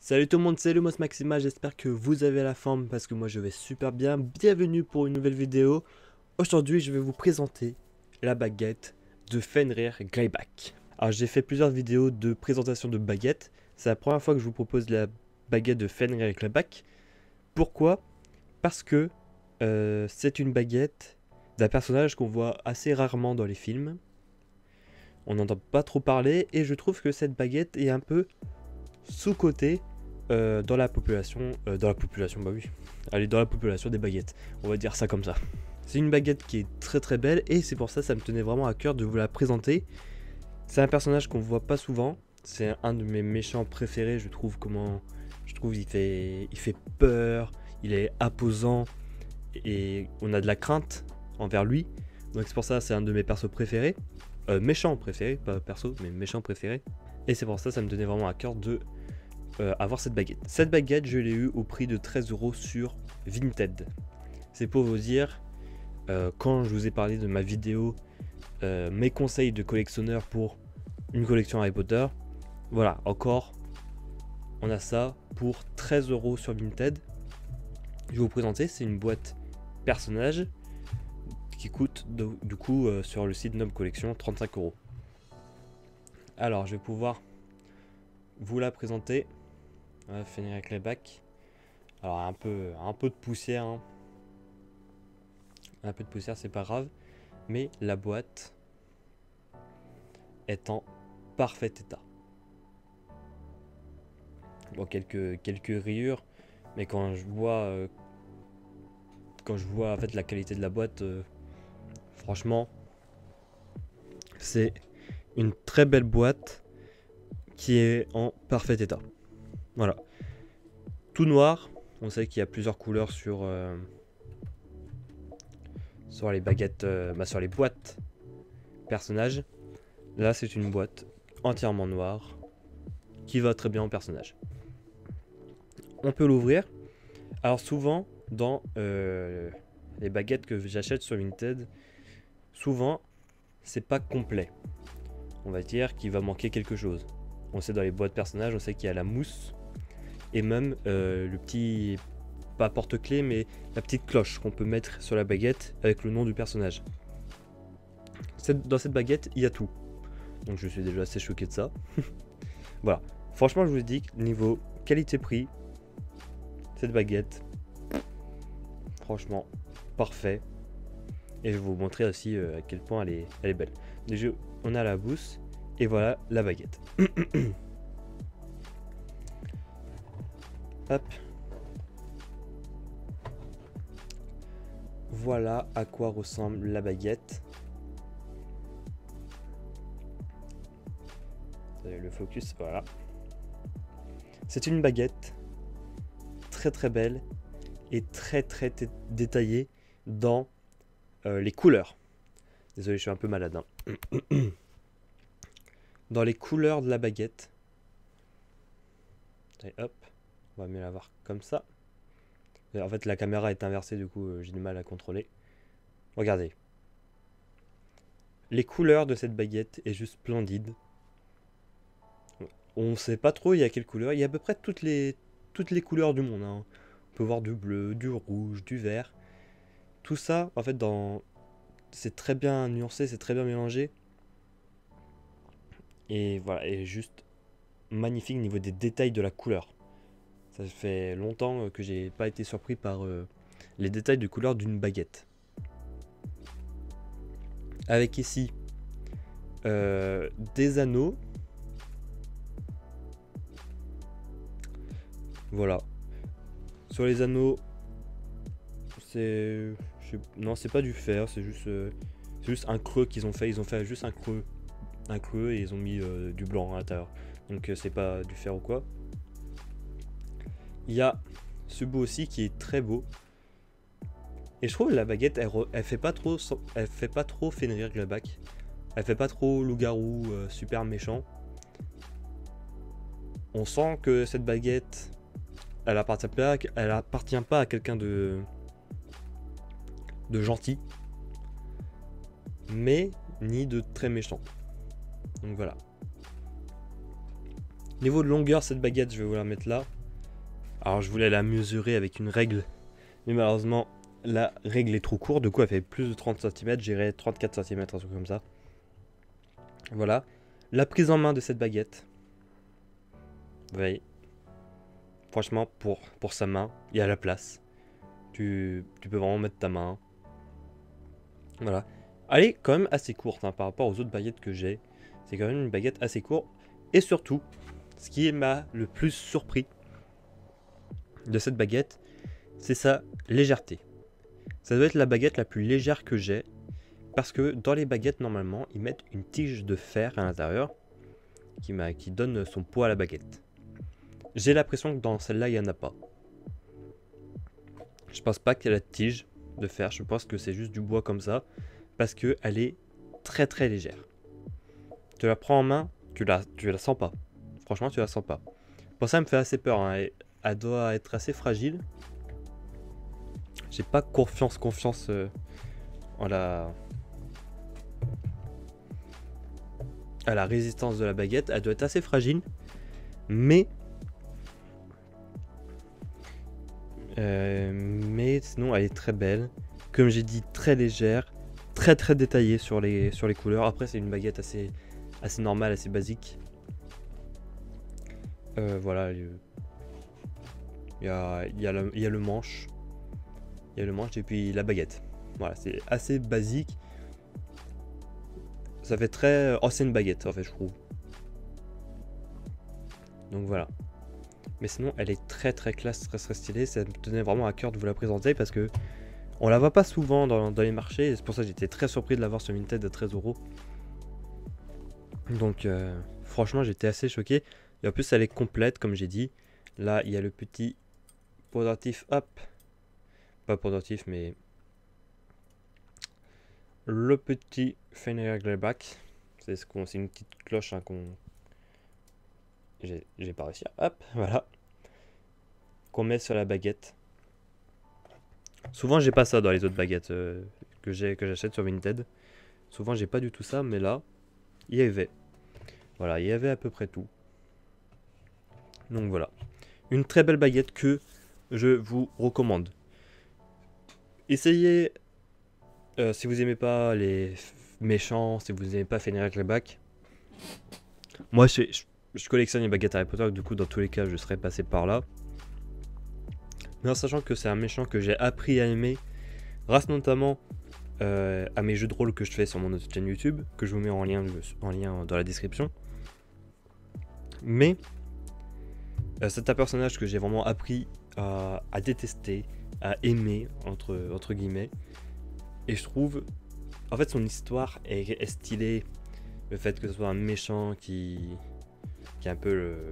Salut tout le monde, c'est le Moss Maxima, j'espère que vous avez la forme parce que moi je vais super bien. Bienvenue pour une nouvelle vidéo. Aujourd'hui je vais vous présenter la baguette de Fenrir Greyback. Alors j'ai fait plusieurs vidéos de présentation de baguettes. C'est la première fois que je vous propose la baguette de Fenrir Greyback. Pourquoi? Parce que c'est une baguette d'un personnage qu'on voit assez rarement dans les films. On n'entend pas trop parler et je trouve que cette baguette est un peu sous-cotée dans la population, bah oui, elle est dans la population des baguettes, on va dire ça comme ça. C'est une baguette qui est très très belle et c'est pour ça que ça me tenait vraiment à cœur de vous la présenter. C'est un personnage qu'on voit pas souvent, c'est un de mes méchants préférés, je trouve il fait peur, il est imposant et on a de la crainte envers lui. Donc c'est pour ça c'est un de mes persos préférés, méchants préférés, pas perso mais méchants préférés. Et c'est pour ça ça me tenait vraiment à cœur de avoir cette baguette. Cette baguette, je l'ai eue au prix de 13 € sur Vinted. C'est pour vous dire, quand je vous ai parlé de ma vidéo, mes conseils de collectionneur pour une collection Harry Potter, voilà, encore, on a ça pour 13 € sur Vinted. Je vais vous présenter, c'est une boîte personnage qui coûte du coup sur le site Nob Collection 35 €. Alors, je vais pouvoir vous la présenter. Fenrir Greyback. Alors un peu de poussière, hein. Un peu de poussière, c'est pas grave, mais la boîte est en parfait état. Bon, quelques rayures, mais quand je vois en fait la qualité de la boîte, franchement, c'est une très belle boîte qui est en parfait état. Voilà, tout noir. On sait qu'il y a plusieurs couleurs sur les baguettes, sur les boîtes personnages. Là, c'est une boîte entièrement noire qui va très bien au personnage. On peut l'ouvrir. Alors souvent, dans les baguettes que j'achète sur Vinted, souvent, c'est pas complet. On va dire qu'il va manquer quelque chose. On sait dans les boîtes personnages, on sait qu'il y a la mousse et même le petit, pas porte-clés, mais la petite cloche qu'on peut mettre sur la baguette avec le nom du personnage. Dans cette baguette, il y a tout. Donc je suis déjà assez choqué de ça. Voilà. Franchement, je vous dis que niveau qualité-prix, cette baguette, franchement, parfait. Et je vais vous montrer aussi à quel point elle est belle. Déjà, on a la bouse et voilà la baguette. Hop. Voilà à quoi ressemble la baguette. Le focus, voilà. C'est une baguette très très belle et très détaillée dans les couleurs. Désolé, je suis un peu malade, hein. Dans les couleurs de la baguette. Et hop, on va mieux la voir comme ça. En fait, la caméra est inversée, du coup, j'ai du mal à contrôler. Regardez. Les couleurs de cette baguette est juste splendide. On sait pas trop il y a quelle couleur. Il y a à peu près toutes les couleurs du monde, hein. On peut voir du bleu, du rouge, du vert. Tout ça, en fait, c'est très bien nuancé, c'est très bien mélangé. Et voilà, et juste magnifique au niveau des détails de la couleur. Ça fait longtemps que j'ai pas été surpris par les détails de couleur d'une baguette. Avec ici des anneaux. Voilà. Sur les anneaux, non, c'est pas du fer, c'est juste un creux qu'ils ont fait. Ils ont fait juste un creux et ils ont mis du blanc à l'intérieur. Donc c'est pas du fer ou quoi. Il y a ce bout aussi qui est très beau. Et je trouve la baguette, elle fait pas trop Fenrir Greyback. Elle fait pas trop loup-garou super méchant. On sent que cette baguette, elle appartient pas à quelqu'un de gentil, mais ni de très méchant. Donc voilà. Niveau de longueur, cette baguette, je vais vous la mettre là. Alors je voulais la mesurer avec une règle, mais malheureusement la règle est trop courte, du coup elle fait plus de 30 cm, j'irai 34 cm, un truc comme ça. Voilà, la prise en main de cette baguette. Vous voyez, franchement pour sa main, il y a la place. Tu peux vraiment mettre ta main. Voilà, elle est quand même assez courte hein, par rapport aux autres baguettes que j'ai. C'est quand même une baguette assez courte. Et surtout, ce qui m'a le plus surpris de cette baguette, c'est sa légèreté. Ça doit être la baguette la plus légère que j'ai, parce que dans les baguettes normalement ils mettent une tige de fer à l'intérieur qui donne son poids à la baguette. J'ai l'impression que dans celle-là il n'y en a pas. Je pense pas qu'il y a la tige de fer, je pense que c'est juste du bois comme ça, parce que elle est très très légère. Tu la prends en main, tu la sens pas. Franchement tu la sens pas. Pour ça elle me fait assez peur hein. Elle doit être assez fragile. J'ai pas confiance en à la résistance de la baguette. Elle doit être assez fragile, mais sinon elle est très belle. Comme j'ai dit, très légère, très très détaillée sur les couleurs. Après c'est une baguette assez normale, assez basique. Voilà, il y a le manche. Il y a le manche et puis la baguette. Voilà, c'est assez basique. Ça fait très ancienne baguette en fait, je trouve. Donc voilà. Mais sinon, elle est très très classe, très très stylée. Ça me tenait vraiment à cœur de vous la présenter parce que on la voit pas souvent dans les marchés. Et c'est pour ça que j'étais très surpris de l'avoir sur Vinted à 13 €. Donc franchement, j'étais assez choqué. Et en plus, elle est complète, comme j'ai dit. Là, il y a le petit pendentif, hop. Pas pendentif, mais le petit Fenrir Glayback. C'est une petite cloche hein, j'ai pas réussi à... Hop, voilà. Qu'on met sur la baguette. Souvent, j'ai pas ça dans les autres baguettes que j'achète sur Vinted. Souvent, j'ai pas du tout ça, mais là, il y avait. Voilà, il y avait à peu près tout. Donc voilà. Une très belle baguette que je vous recommande. Essayez, si vous aimez pas les méchants, si vous aimez pas Fenrir Glayback. Moi, je collectionne les baguettes Harry Potter, du coup, dans tous les cas, je serais passé par là. Mais en sachant que c'est un méchant que j'ai appris à aimer, grâce notamment à mes jeux de rôle que je fais sur mon autre chaîne YouTube, que je vous mets en lien dans la description. Mais c'est un personnage que j'ai vraiment appris à détester, à aimer, entre guillemets. Et je trouve, en fait, son histoire est stylée. Le fait que ce soit un méchant qui est un peu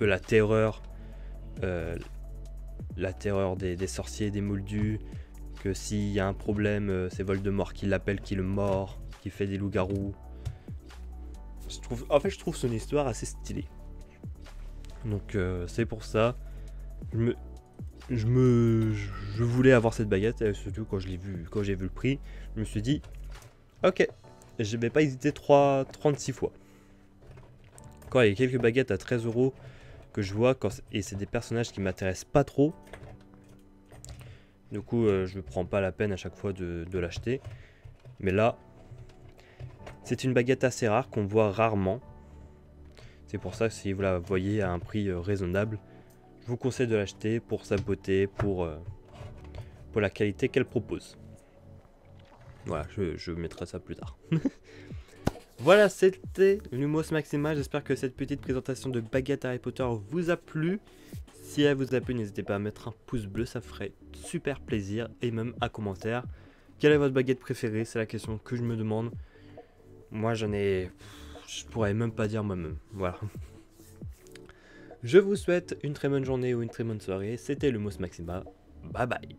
la terreur. La terreur des sorciers, des moldus, que s'il y a un problème, c'est Voldemort qui l'appelle, qui le mord, qui fait des loups-garous. Je trouve son histoire assez stylée. Donc c'est pour ça, je voulais avoir cette baguette, et surtout quand j'ai vu le prix, je me suis dit, ok, je vais pas hésiter 36 fois. Quand il y a quelques baguettes à 13 € que je vois, et c'est des personnages qui m'intéressent pas trop, du coup je prends pas la peine à chaque fois de l'acheter. Mais là, c'est une baguette assez rare qu'on voit rarement. C'est pour ça que si vous la voyez à un prix raisonnable, je vous conseille de l'acheter pour sa beauté, pour la qualité qu'elle propose. Voilà, je mettrai ça plus tard. Voilà, c'était Lumos Maxima. J'espère que cette petite présentation de baguette Harry Potter vous a plu. Si elle vous a plu, n'hésitez pas à mettre un pouce bleu, ça ferait super plaisir. Et même un commentaire. Quelle est votre baguette préférée? C'est la question que je me demande. Moi, je pourrais même pas dire moi-même. Voilà. Je vous souhaite une très bonne journée ou une très bonne soirée. C'était Lumos Maxima. Bye bye.